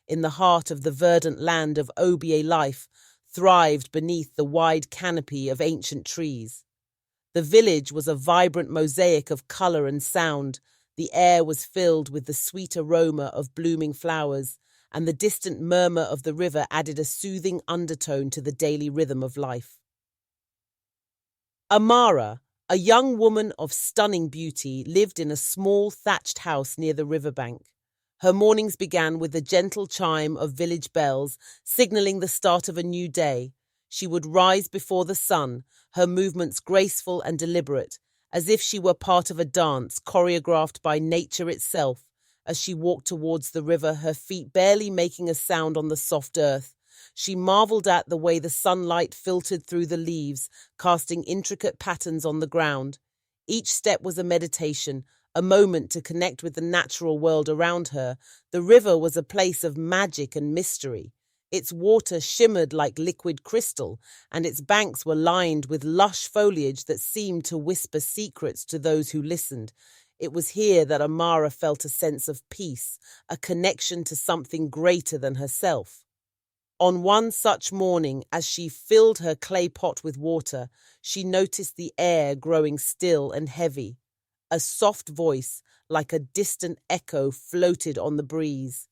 in the heart of the verdant land of Oba life, thrived beneath the wide canopy of ancient trees. The village was a vibrant mosaic of color and sound. The air was filled with the sweet aroma of blooming flowers, and the distant murmur of the river added a soothing undertone to the daily rhythm of life. Amara, a young woman of stunning beauty, lived in a small thatched house near the riverbank. Her mornings began with the gentle chime of village bells, signaling the start of a new day. She would rise before the sun, her movements graceful and deliberate, as if she were part of a dance choreographed by nature itself. As she walked towards the river, her feet barely making a sound on the soft earth, she marveled at the way the sunlight filtered through the leaves, casting intricate patterns on the ground. Each step was a meditation, a moment to connect with the natural world around her. The river was a place of magic and mystery. Its water shimmered like liquid crystal, and its banks were lined with lush foliage that seemed to whisper secrets to those who listened. It was here that Amara felt a sense of peace, a connection to something greater than herself. On one such morning, as she filled her clay pot with water, she noticed the air growing still and heavy. A soft voice, like a distant echo, floated on the breeze.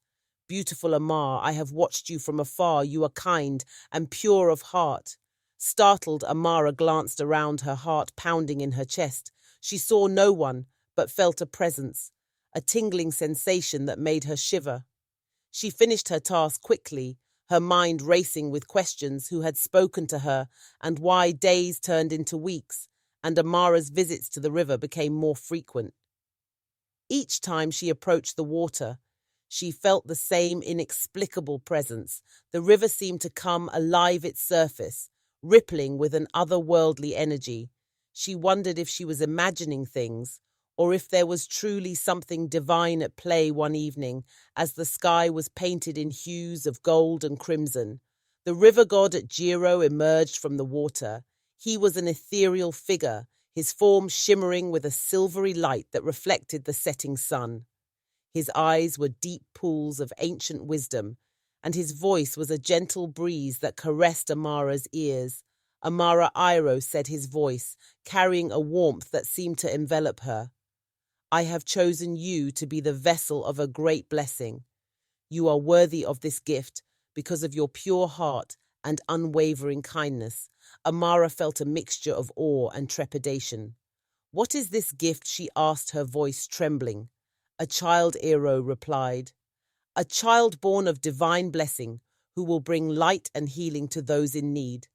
"Beautiful Amar, I have watched you from afar. You are kind and pure of heart." Startled, Amara glanced around, her heart pounding in her chest. She saw no one, but felt a presence, a tingling sensation that made her shiver. She finished her task quickly, her mind racing with questions: who had spoken to her, and why days turned into weeks, and Amara's visits to the river became more frequent. Each time she approached the water, she felt the same inexplicable presence. The river seemed to come alive its surface, rippling with an otherworldly energy. She wondered if she was imagining things, or if there was truly something divine at play one evening, as the sky was painted in hues of gold and crimson. The river god at Jiro emerged from the water. He was an ethereal figure, his form shimmering with a silvery light that reflected the setting sun. His eyes were deep pools of ancient wisdom, and his voice was a gentle breeze that caressed Amara's ears. Amara Iro, said his voice, carrying a warmth that seemed to envelop her. "I have chosen you to be the vessel of a great blessing. You are worthy of this gift because of your pure heart and unwavering kindness." Amara felt a mixture of awe and trepidation. "What is this gift?" she asked, her voice trembling. A child, Ero replied. "A child born of divine blessing, who will bring light and healing to those in need."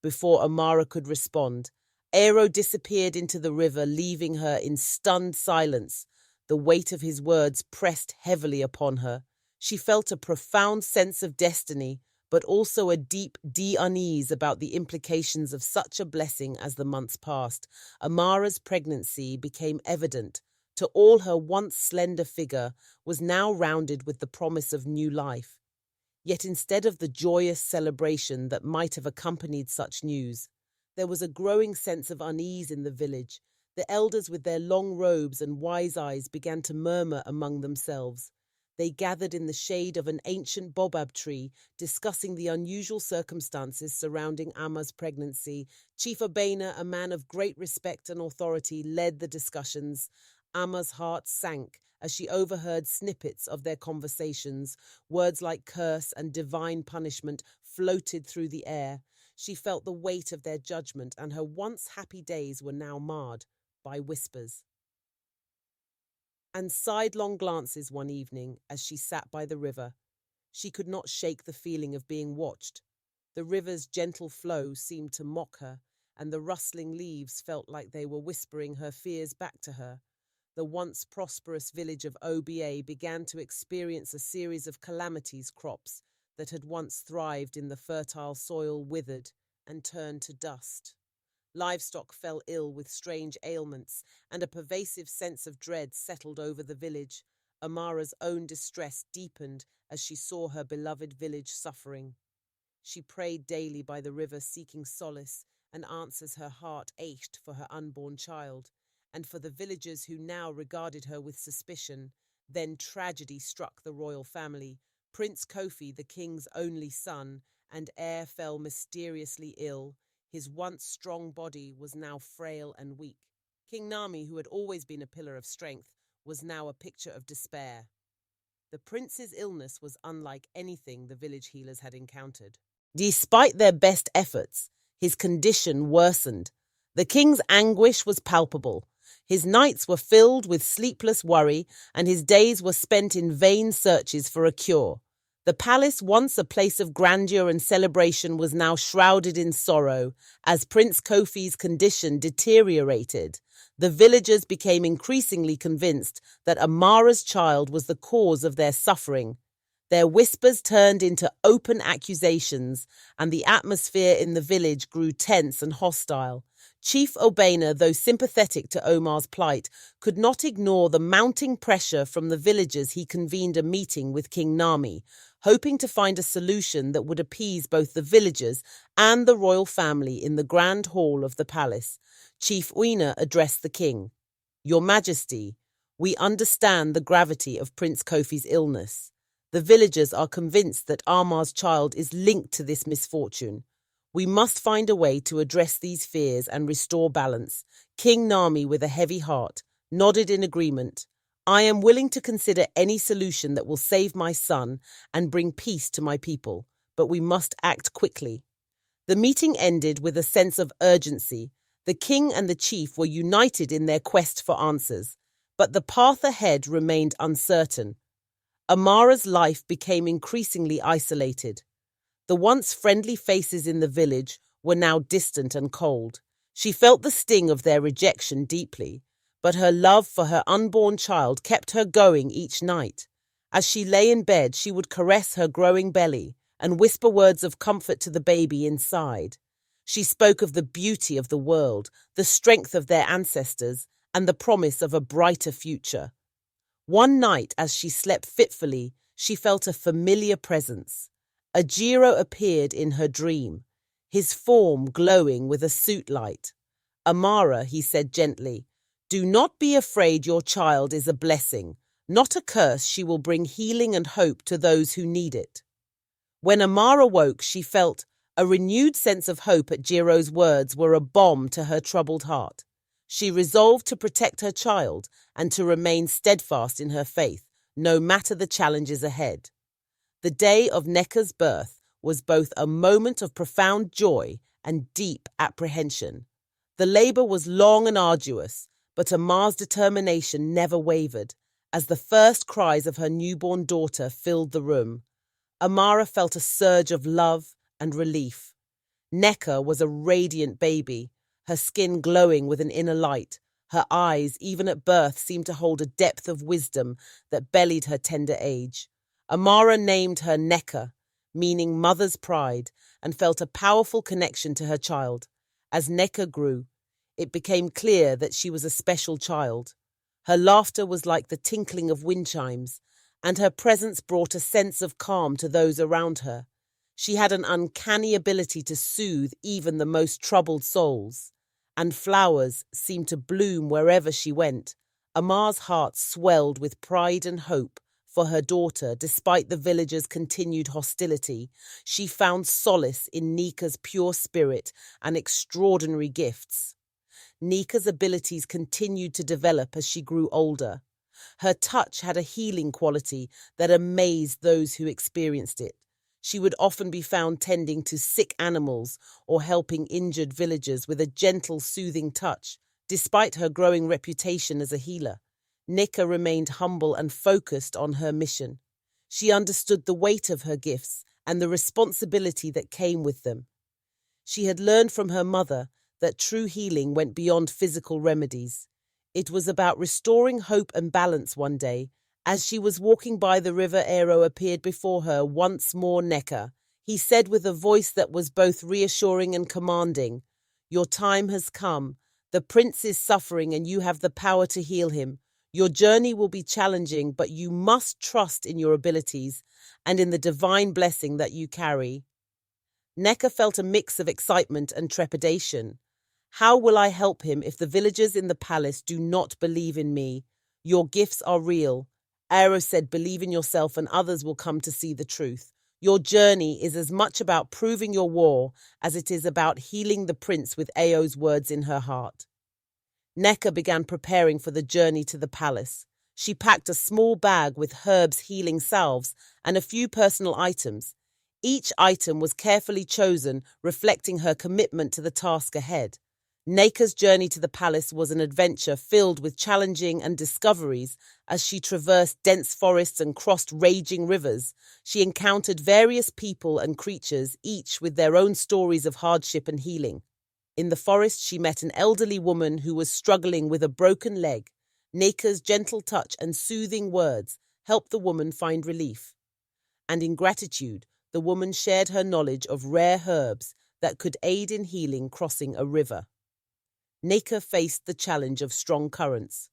Before Amara could respond, Ero disappeared into the river, leaving her in stunned silence. The weight of his words pressed heavily upon her. She felt a profound sense of destiny, but also a deep unease about the implications of such a blessing. As the months passed, Amara's pregnancy became evident. To all, her once slender figure was now rounded with the promise of new life. Yet instead of the joyous celebration that might have accompanied such news, there was a growing sense of unease in the village. The elders with their long robes and wise eyes began to murmur among themselves. They gathered in the shade of an ancient baobab tree, discussing the unusual circumstances surrounding Amma's pregnancy. Chief Abena, a man of great respect and authority, led the discussions. Amma's heart sank as she overheard snippets of their conversations. Words like curse and divine punishment floated through the air. She felt the weight of their judgment, and her once happy days were now marred by whispers. And sidelong glances one evening as she sat by the river. She could not shake the feeling of being watched. The river's gentle flow seemed to mock her, and the rustling leaves felt like they were whispering her fears back to her. The once prosperous village of Oba began to experience a series of calamities. Crops that had once thrived in the fertile soil withered and turned to dust. Livestock fell ill with strange ailments, and a pervasive sense of dread settled over the village. Amara's own distress deepened as she saw her beloved village suffering. She prayed daily by the river, seeking solace, and answers her heart ached for her unborn child, and for the villagers who now regarded her with suspicion. Then tragedy struck the royal family. Prince Kofi, the king's only son and heir, fell mysteriously ill. His once strong body was now frail and weak. King Nami, who had always been a pillar of strength, was now a picture of despair. The prince's illness was unlike anything the village healers had encountered. Despite their best efforts, his condition worsened. The king's anguish was palpable. His nights were filled with sleepless worry, and his days were spent in vain searches for a cure. The palace, once a place of grandeur and celebration, was now shrouded in sorrow. As Prince Kofi's condition deteriorated, the villagers became increasingly convinced that Amara's child was the cause of their suffering. Their whispers turned into open accusations, and the atmosphere in the village grew tense and hostile. Chief Obena, though sympathetic to Omar's plight, could not ignore the mounting pressure from the villagers. He convened a meeting with King Nami, hoping to find a solution that would appease both the villagers and the royal family in the grand hall of the palace. Chief Uina addressed the king. "Your Majesty, we understand the gravity of Prince Kofi's illness. The villagers are convinced that Amar's child is linked to this misfortune. We must find a way to address these fears and restore balance." King Nami, with a heavy heart, nodded in agreement. "I am willing to consider any solution that will save my son and bring peace to my people, but we must act quickly." The meeting ended with a sense of urgency. The king and the chief were united in their quest for answers, but the path ahead remained uncertain. Amara's life became increasingly isolated. The once friendly faces in the village were now distant and cold. She felt the sting of their rejection deeply, but her love for her unborn child kept her going each night. As she lay in bed, she would caress her growing belly and whisper words of comfort to the baby inside. She spoke of the beauty of the world, the strength of their ancestors, and the promise of a brighter future. One night, as she slept fitfully, she felt a familiar presence. Ajiro appeared in her dream, his form glowing with a suit light. "Amara," he said gently, "do not be afraid. Your child is a blessing, not a curse. She will bring healing and hope to those who need it." When Amara woke, she felt a renewed sense of hope. At Jiro's words were a balm to her troubled heart. She resolved to protect her child and to remain steadfast in her faith, no matter the challenges ahead. The day of Neka's birth was both a moment of profound joy and deep apprehension. The labor was long and arduous, but Amar's determination never wavered. As the first cries of her newborn daughter filled the room, Amara felt a surge of love and relief. Neka was a radiant baby, her skin glowing with an inner light. Her eyes, even at birth, seemed to hold a depth of wisdom that belied her tender age. Amara named her Neka, meaning mother's pride, and felt a powerful connection to her child. As Neka grew, it became clear that she was a special child. Her laughter was like the tinkling of wind chimes, and her presence brought a sense of calm to those around her. She had an uncanny ability to soothe even the most troubled souls, and flowers seemed to bloom wherever she went. Amar's heart swelled with pride and hope for her daughter. Despite the villagers' continued hostility, she found solace in Nika's pure spirit and extraordinary gifts. Nika's abilities continued to develop as she grew older. Her touch had a healing quality that amazed those who experienced it. She would often be found tending to sick animals or helping injured villagers with a gentle, soothing touch. Despite her growing reputation as a healer, Nika remained humble and focused on her mission. She understood the weight of her gifts and the responsibility that came with them. She had learned from her mother that true healing went beyond physical remedies. It was about restoring hope and balance. One day, as she was walking by the river, Ero appeared before her once more. "Neka," he said with a voice that was both reassuring and commanding, "your time has come. The prince is suffering and you have the power to heal him. Your journey will be challenging, but you must trust in your abilities and in the divine blessing that you carry." Neka felt a mix of excitement and trepidation. "How will I help him if the villagers in the palace do not believe in me? Your gifts are real, Aero said, believe in yourself and others will come to see the truth. Your journey is as much about proving your war as it is about healing the prince with Ao's words in her heart. Neka began preparing for the journey to the palace. She packed a small bag with herbs, healing salves, and a few personal items. Each item was carefully chosen, reflecting her commitment to the task ahead. Neka's journey to the palace was an adventure filled with challenging and discoveries. As she traversed dense forests and crossed raging rivers, she encountered various people and creatures, each with their own stories of hardship and healing. In the forest, she met an elderly woman who was struggling with a broken leg. Neka's gentle touch and soothing words helped the woman find relief. And in gratitude, the woman shared her knowledge of rare herbs that could aid in healing crossing a river. Neka faced the challenge of strong currents.